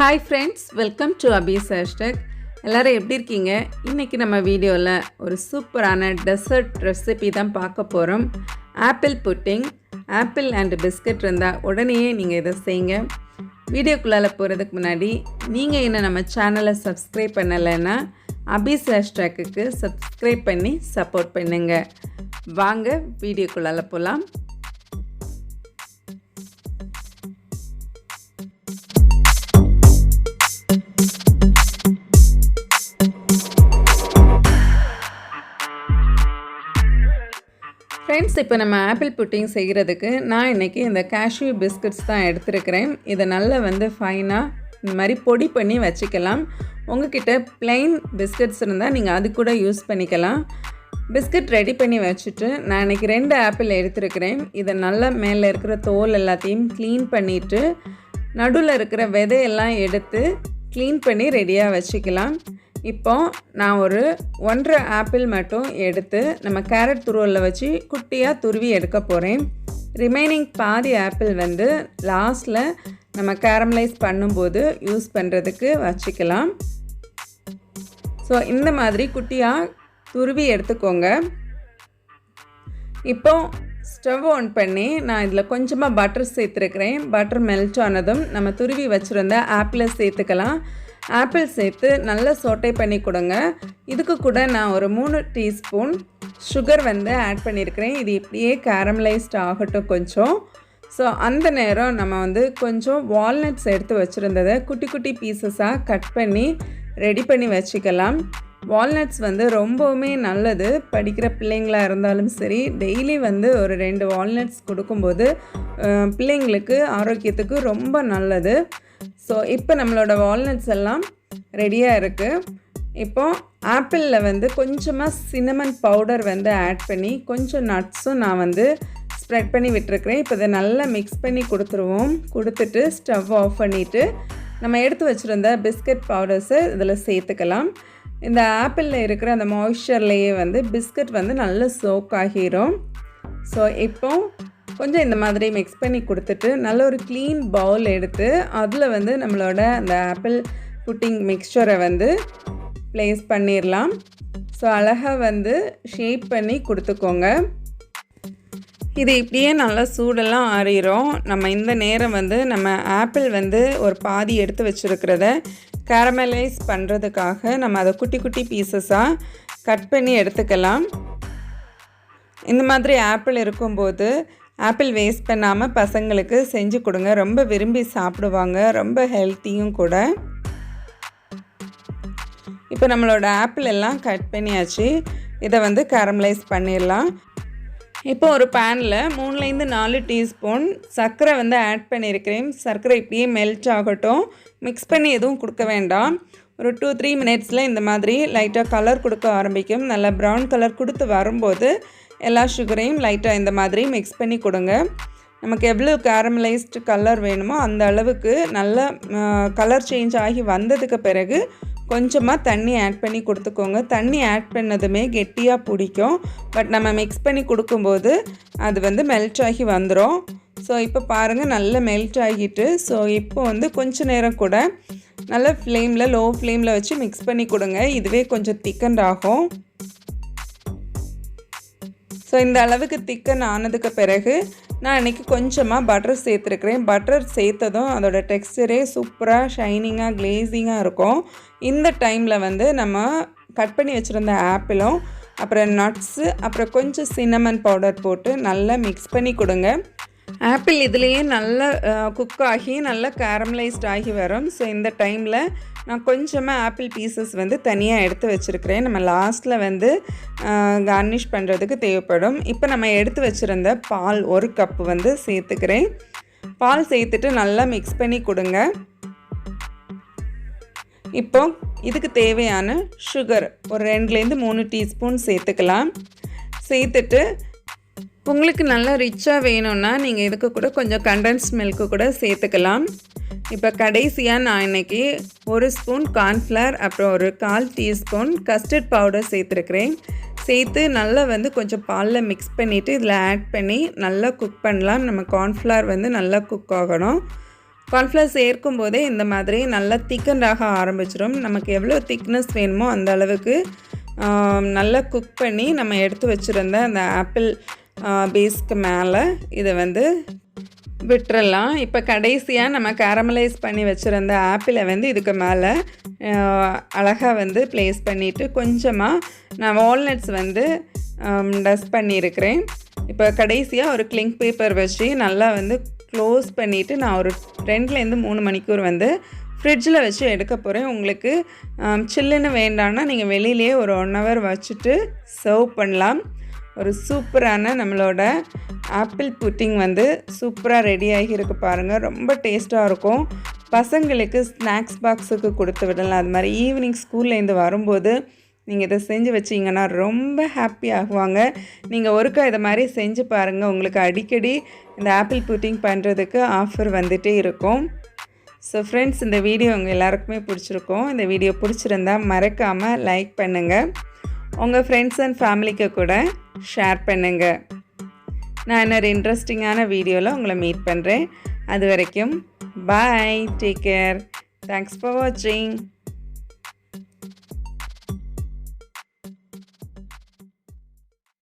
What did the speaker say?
Hi friends, welcome to appledessert. எல்லாரும் எப்படி இருக்கீங்க? இன்னைக்கு நம்ம வீடியோல ஒரு சூப்பரான டெசர்ட் ரெசிபி தான் பார்க்க போறோம். Apple pudding, apple and biscuit இருந்தா உடனே நீங்க இதை செய்யுங்க. வீடியோக்குள்ள போறதுக்கு முன்னாடி நீங்க இன்னும் நம்ம சேனலை சப்ஸ்கிரைப் பண்ணலைன்னா appledessertக்கு சப்ஸ்கிரைப் பண்ணி சப்போர்ட் பண்ணுங்க. வாங்க வீடியோக்குள்ள போலாம். ஃப்ரெண்ட்ஸ், இப்போ நம்ம ஆப்பிள் புட்டிங் செய்கிறதுக்கு நான் இன்றைக்கி இந்த கேஷ்யூ பிஸ்கட்ஸ் தான் எடுத்துருக்கிறேன். இதை நல்லா ஃபைனாக இந்த மாதிரி பொடி பண்ணி வச்சுக்கலாம். உங்கள்கிட்ட ப்ளைன் பிஸ்கட்ஸ் இருந்தால் நீங்கள் அது கூட யூஸ் பண்ணிக்கலாம். பிஸ்கட் ரெடி பண்ணி வச்சுட்டு நான் இன்றைக்கி 2 ஆப்பிள் எடுத்துருக்கிறேன். இதை நல்லா மேலே இருக்கிற தோல் எல்லாத்தையும் க்ளீன் பண்ணிவிட்டு நடுவில் இருக்கிற விதையெல்லாம் எடுத்து க்ளீன் பண்ணி ரெடியாக வச்சுக்கலாம். இப்போது நான் ஒரு 1.5 ஆப்பிள் மட்டும் எடுத்து நம்ம கேரட் துருவலில் வச்சு குட்டியாக துருவி எடுக்க போகிறேன். ரிமைனிங் பாதி ஆப்பிள் லாஸ்ட்டில் நம்ம கேரமலைஸ் பண்ணும்போது யூஸ் பண்ணுறதுக்கு வச்சுக்கலாம். ஸோ இந்த மாதிரி குட்டியாக துருவி எடுத்துக்கோங்க. இப்போது ஸ்டவ் ஆன் பண்ணி நான் இதில் கொஞ்சமாக பட்டர் சேர்த்துருக்கிறேன். பட்டர் மெல்ட் ஆனதும் நம்ம துருவி வச்சுருந்த ஆப்பிளை சேர்த்துக்கலாம். ஆப்பிள் சேர்த்து நல்லா சோட்டை பண்ணி கொடுங்க. இதுக்கு கூட நான் ஒரு 3 டீஸ்பூன் சுகர் ஆட் பண்ணியிருக்கிறேன். இது இப்படியே கேரமலைஸ்ட் ஆகட்டும் கொஞ்சம். ஸோ அந்த நேரம் நம்ம கொஞ்சம் வால்நட்ஸ் எடுத்து வச்சுருந்ததை குட்டி குட்டி பீசஸாக கட் பண்ணி ரெடி பண்ணி வச்சுக்கலாம். வால்நட்ஸ் ரொம்பவுமே நல்லது. படிக்கிற பிள்ளைங்களாக இருந்தாலும் சரி, டெய்லி ஒரு 2 வால்நட்ஸ் கொடுக்கும்போது பிள்ளைங்களுக்கு ஆரோக்கியத்துக்கு ரொம்ப நல்லது. ஸோ இப்போ நம்மளோட வால்நட்ஸ் எல்லாம் ரெடியாக இருக்குது. இப்போது ஆப்பிளில் கொஞ்சமாக சின்னமன் பவுடர் ஆட் பண்ணி கொஞ்சம் நட்ஸும் நான் ஸ்ப்ரெட் பண்ணி விட்டுருக்கிறேன். இப்போ இதை நல்லா மிக்ஸ் பண்ணி கொடுத்துருவோம். கொடுத்துட்டு ஸ்டவ் ஆஃப் பண்ணிவிட்டு நம்ம எடுத்து வச்சுருந்த பிஸ்கட் பவுடர்ஸை இதில் சேர்த்துக்கலாம். இந்த ஆப்பிளில் இருக்கிற அந்த மாய்ஸ்சர்லேயே பிஸ்கட் நல்லா சோக் ஆகிரும். ஸோ இப்போது கொஞ்சம் இந்த மாதிரி மிக்ஸ் பண்ணி கொடுத்துட்டு நல்ல ஒரு க்ளீன் பவுல் எடுத்து அதில் நம்மளோட அந்த ஆப்பிள் புட்டிங் மிக்சரை ப்ளேஸ் பண்ணிடலாம். ஸோ அழகாக ஷேப் பண்ணி கொடுத்துக்கோங்க. இது இப்படியே நல்லா சூடெல்லாம் ஆறிடும். நம்ம இந்த நேரம் நம்ம ஆப்பிள் ஒரு பாதி எடுத்து வச்சுருக்கிறத கேரமலைஸ் பண்ணுறதுக்காக நம்ம அதை குட்டி குட்டி பீசஸாக கட் பண்ணி எடுத்துக்கலாம். இந்த மாதிரி ஆப்பிள் இருக்கும்போது ஆப்பிள் வேஸ்ட் பண்ணாமல் பசங்களுக்கு செஞ்சு கொடுங்க. ரொம்ப விரும்பி சாப்பிடுவாங்க. ரொம்ப ஹெல்த்தியும் கூட. இப்போ நம்மளோட ஆப்பிள் எல்லாம் கட் பண்ணியாச்சு. இதை கேரமலைஸ் பண்ணிடலாம். இப்போ ஒரு பேனில் 3-4 டீஸ்பூன் சர்க்கரை ஆட் பண்ணியிருக்கிறேன். சர்க்கரை இப்படியே மெல்ட் ஆகட்டும். மிக்ஸ் பண்ணி எதுவும் கொடுக்க வேண்டாம். ஒரு 2-3 மினிட்ஸில் இந்த மாதிரி லைட்டாக கலர் கொடுக்க ஆரம்பிக்கும். நல்லா ப்ரௌன் கலர் கொடுத்து வரும்போது எல்லா சுகரையும் லைட்டாக இந்த மாதிரி மிக்ஸ் பண்ணி கொடுங்க. நமக்கு எவ்வளோ கேரமலைஸ்டு கலர் வேணுமோ அந்த அளவுக்கு நல்லா கலர் சேஞ்ச் ஆகி வந்ததுக்கு பிறகு கொஞ்சமாக தண்ணி ஆட் பண்ணி கொடுத்துக்கோங்க. தண்ணி ஆட் பண்ணதுமே கெட்டியாக பிடிக்கும். பட் நம்ம மிக்ஸ் பண்ணி கொடுக்கும்போது அது மெல்ட் ஆகி வந்துடும். ஸோ இப்போ பாருங்கள், நல்லா மெல்ட் ஆகிட்டு. ஸோ இப்போ கொஞ்ச நேரம் கூட நல்ல லோ ஃப்ளேமில் வச்சு மிக்ஸ் பண்ணி கொடுங்க. இதுவே கொஞ்சம் திக்கன் ஆகும். ஸோ இந்த அளவுக்கு திக்கன் ஆனதுக்கு பிறகு நான் இன்றைக்கி கொஞ்சமாக பட்டர் சேர்த்துருக்கிறேன். பட்டர் சேர்த்ததும் அதோட டெக்ஸ்டரே சூப்பராக ஷைனிங்காக கிளேசிங்காக இருக்கும். இந்த டைமில் நம்ம கட் பண்ணி வச்சுருந்த ஆப்பிளும் அப்புறம் நட்ஸு அப்புறம் கொஞ்சம் சின்னமன் பவுடர் போட்டு நல்லா மிக்ஸ் பண்ணி கொடுங்க. ஆப்பிள் இதுலேயே நல்லா குக் ஆகி நல்லா கேரமலைஸ்ட் ஆகி வரும். ஸோ இந்த டைமில் நான் கொஞ்சமாக ஆப்பிள் பீசஸ் தனியாக எடுத்து வச்சுருக்கிறேன். நம்ம லாஸ்ட்டில் கார்னிஷ் பண்ணுறதுக்கு தேவைப்படும். இப்போ நம்ம எடுத்து வச்சுருந்த பால் 1 கப்பு சேர்த்துக்கிறேன். பால் சேர்த்துட்டு நல்லா மிக்ஸ் பண்ணி கொடுங்க. இப்போ இதுக்கு தேவையான சுகர் ஒரு 2-3 டீஸ்பூன் சேர்த்துக்கலாம். சேர்த்துட்டு உங்களுக்கு நல்லா ரிச்சாக வேணும்னா நீங்கள் இதுக்கு கூட கொஞ்சம் கண்டென்ஸ் மில்க்கு கூட சேர்த்துக்கலாம். இப்போ கடைசியாக நான் இன்றைக்கி 1 ஸ்பூன் கார்ன்ஃப்ளவர் அப்புறம் ஒரு 1/4 டீஸ்பூன் கஸ்டர்ட் பவுடர் சேர்த்துருக்கிறேன். சேர்த்து நல்லா கொஞ்சம் பாலில் மிக்ஸ் பண்ணிவிட்டு இதில் ஆட் பண்ணி நல்லா குக் பண்ணலாம். நம்ம கார்ன்ஃப்ளவர் நல்லா குக் ஆகணும். கார்ன்ஃப்ளவர் சேர்க்கும் போதே இந்த மாதிரி நல்லா திக்கண்டாக ஆரம்பிச்சிடும். நமக்கு எவ்வளோ திக்னஸ் வேணுமோ அந்த அளவுக்கு நல்லா குக் பண்ணி நம்ம எடுத்து வச்சுருந்த அந்த ஆப்பிள் பேஸ்க்கு மேலே இதை வந்து விட்டுறலாம். இப்போ கடைசியாக நம்ம கேரமலைஸ் பண்ணி வச்சுருந்த ஆப்பிளை வந்து இதுக்கு மேலே அழகாக வந்து ப்ளேஸ் பண்ணிவிட்டு கொஞ்சமாக நான் வால்நட்ஸ் வந்து டஸ்ட் பண்ணியிருக்கிறேன். இப்போ கடைசியாக ஒரு கிளிங் பேப்பர் வச்சு நல்லா வந்து க்ளோஸ் பண்ணிவிட்டு நான் ஒரு 2லேருந்து 3 மணிக்கூர் வந்து ஃப்ரிட்ஜில் வச்சு எடுக்க போகிறேன். உங்களுக்கு சில்லுன்னு வேண்டான்னா நீங்கள் வெளியிலேயே ஒரு 1 ஹவர் வச்சுட்டு சர்வ் பண்ணலாம். ஒரு சூப்பரான நம்மளோட ஆப்பிள் புட்டிங் வந்து சூப்பராக ரெடி ஆகியிருக்கு பாருங்கள். ரொம்ப டேஸ்ட்டாக இருக்கும். பசங்களுக்கு ஸ்நாக்ஸ் பாக்ஸுக்கு கொடுத்து விடலாம். அது மாதிரி ஈவினிங் ஸ்கூல்லேருந்து வரும்போது நீங்கள் இதை செஞ்சு வச்சிங்கன்னா ரொம்ப ஹாப்பி ஆகுவாங்க. நீங்கள் ஒருக்கா இதை மாதிரி செஞ்சு பாருங்கள். உங்களுக்கு அடிக்கடி இந்த ஆப்பிள் புட்டிங் பண்ணுறதுக்கு ஆஃபர் வந்துகிட்டே இருக்கும். ஸோ ஃப்ரெண்ட்ஸ், இந்த வீடியோ உங்கள் எல்லாருக்குமே பிடிச்சிருக்கும். இந்த வீடியோ பிடிச்சிருந்தா மறக்காமல் லைக் பண்ணுங்கள். உங்கள் ஃப்ரெண்ட்ஸ் அண்ட் ஃபேமிலிக்கு கூட ஷேர் பண்ணுங்கள். நான் இன்னொரு இன்ட்ரெஸ்டிங்கான வீடியோவில் உங்களை மீட் பண்ணுறேன். அது வரைக்கும் பாய், டேக் கேர், தேங்க்ஸ் ஃபார் வாட்சிங்.